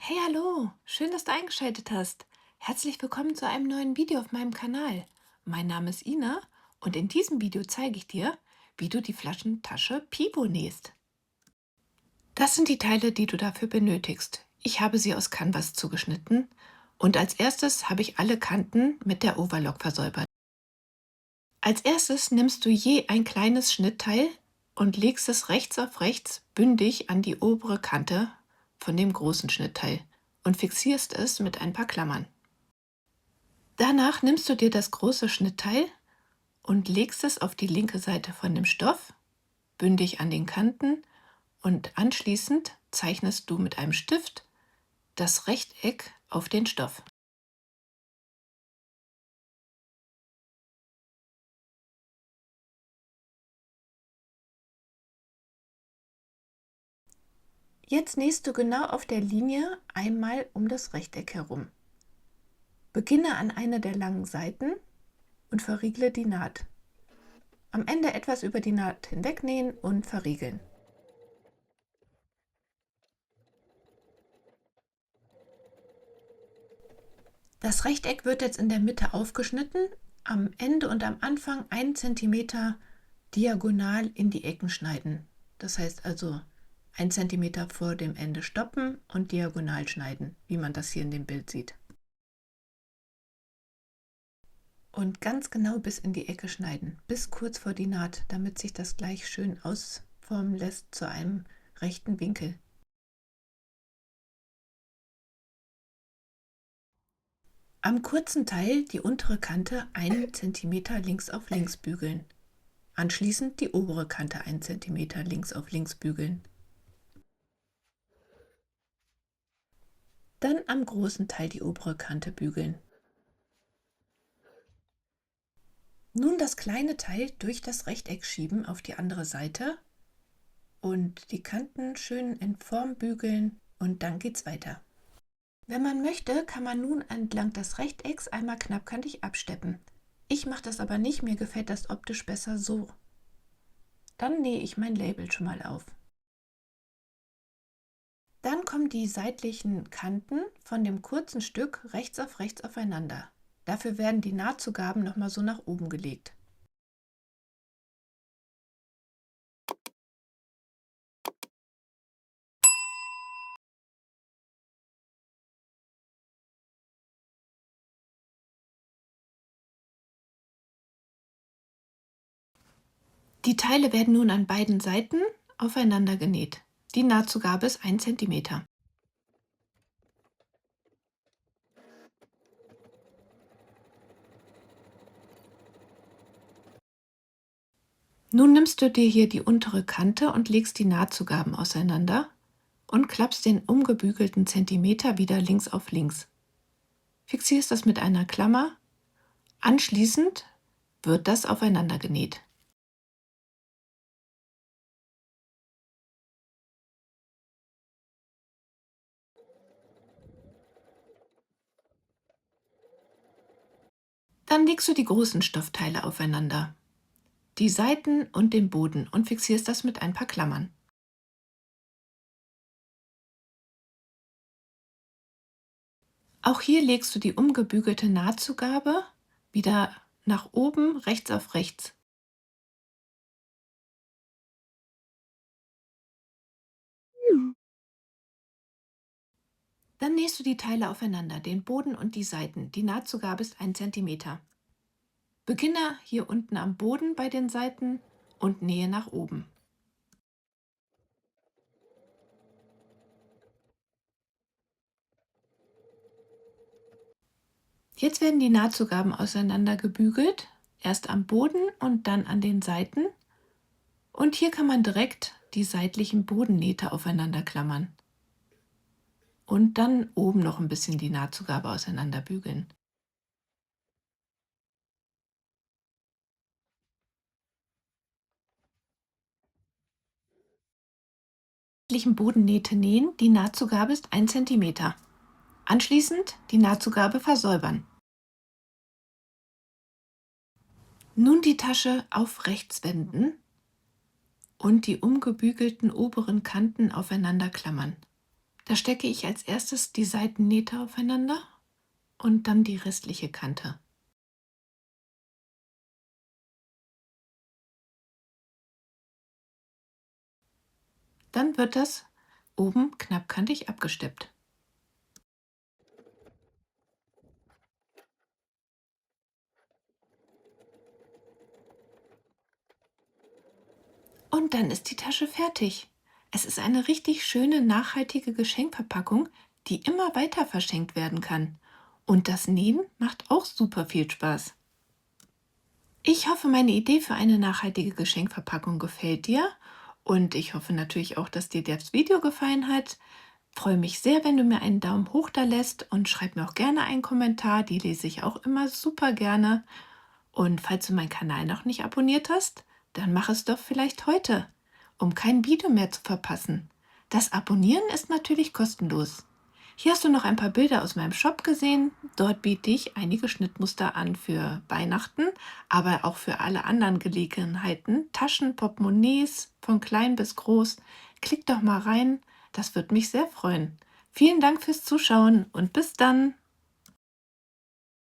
Hey, hallo, schön, dass du eingeschaltet hast. Herzlich willkommen zu einem neuen Video auf meinem Kanal. Mein Name ist Ina und in diesem Video zeige ich dir, wie du die Flaschentasche Pivo nähst. Das sind die Teile, die du dafür benötigst. Ich habe sie aus Canvas zugeschnitten und als erstes habe ich alle Kanten mit der Overlock versäubert. Als erstes nimmst du je ein kleines Schnittteil und legst es rechts auf rechts bündig an die obere Kante von dem großen Schnittteil und fixierst es mit ein paar Klammern. Danach nimmst du dir das große Schnittteil und legst es auf die linke Seite von dem Stoff, bündig an den Kanten, und anschließend zeichnest du mit einem Stift das Rechteck auf den Stoff. Jetzt nähst du genau auf der Linie einmal um das Rechteck herum. Beginne an einer der langen Seiten und verriegle die Naht. Am Ende etwas über die Naht hinwegnähen und verriegeln. Das Rechteck wird jetzt in der Mitte aufgeschnitten, am Ende und am Anfang 1 cm diagonal in die Ecken schneiden. Das heißt also 1 cm vor dem Ende stoppen und diagonal schneiden, wie man das hier in dem Bild sieht. Und ganz genau bis in die Ecke schneiden, bis kurz vor die Naht, damit sich das gleich schön ausformen lässt zu einem rechten Winkel. Am kurzen Teil die untere Kante 1 cm links auf links bügeln. Anschließend die obere Kante 1 cm links auf links bügeln. Dann am großen Teil die obere Kante bügeln. Nun das kleine Teil durch das Rechteck schieben auf die andere Seite und die Kanten schön in Form bügeln und dann geht's weiter. Wenn man möchte, kann man nun entlang des Rechtecks einmal knappkantig absteppen. Ich mache das aber nicht, mir gefällt das optisch besser so. Dann nähe ich mein Label schon mal auf. Dann kommen die seitlichen Kanten von dem kurzen Stück rechts auf rechts aufeinander. Dafür werden die Nahtzugaben nochmal so nach oben gelegt. Die Teile werden nun an beiden Seiten aufeinander genäht. Die Nahtzugabe ist 1 cm. Nun nimmst du dir hier die untere Kante und legst die Nahtzugaben auseinander und klappst den umgebügelten Zentimeter wieder links auf links. Fixierst das mit einer Klammer. Anschließend wird das aufeinander genäht. Dann legst du die großen Stoffteile aufeinander, die Seiten und den Boden, und fixierst das mit ein paar Klammern. Auch hier legst du die umgebügelte Nahtzugabe wieder nach oben rechts auf rechts. Dann nähst du die Teile aufeinander, den Boden und die Seiten. Die Nahtzugabe ist 1 cm. Beginne hier unten am Boden bei den Seiten und nähe nach oben. Jetzt werden die Nahtzugaben auseinander gebügelt, erst am Boden und dann an den Seiten. Und hier kann man direkt die seitlichen Bodennähte aufeinander klammern. Und dann oben noch ein bisschen die Nahtzugabe auseinander bügeln. Seitlichen Bodennähte nähen, die Nahtzugabe ist 1 cm. Anschließend die Nahtzugabe versäubern. Nun die Tasche auf rechts wenden und die umgebügelten oberen Kanten aufeinander klammern. Da stecke ich als erstes die Seitennähte aufeinander und dann die restliche Kante. Dann wird das oben knappkantig abgesteppt. Und dann ist die Tasche fertig. Es ist eine richtig schöne, nachhaltige Geschenkverpackung, die immer weiter verschenkt werden kann. Und das Nähen macht auch super viel Spaß. Ich hoffe, meine Idee für eine nachhaltige Geschenkverpackung gefällt dir. Und ich hoffe natürlich auch, dass dir das Video gefallen hat. Freue mich sehr, wenn du mir einen Daumen hoch da lässt und schreib mir auch gerne einen Kommentar. Die lese ich auch immer super gerne. Und falls du meinen Kanal noch nicht abonniert hast, dann mach es doch vielleicht heute, um kein Video mehr zu verpassen. Das Abonnieren ist natürlich kostenlos. Hier hast du noch ein paar Bilder aus meinem Shop gesehen. Dort biete ich einige Schnittmuster an für Weihnachten, aber auch für alle anderen Gelegenheiten. Taschen, Portemonnaies, von klein bis groß. Klick doch mal rein, das würde mich sehr freuen. Vielen Dank fürs Zuschauen und bis dann.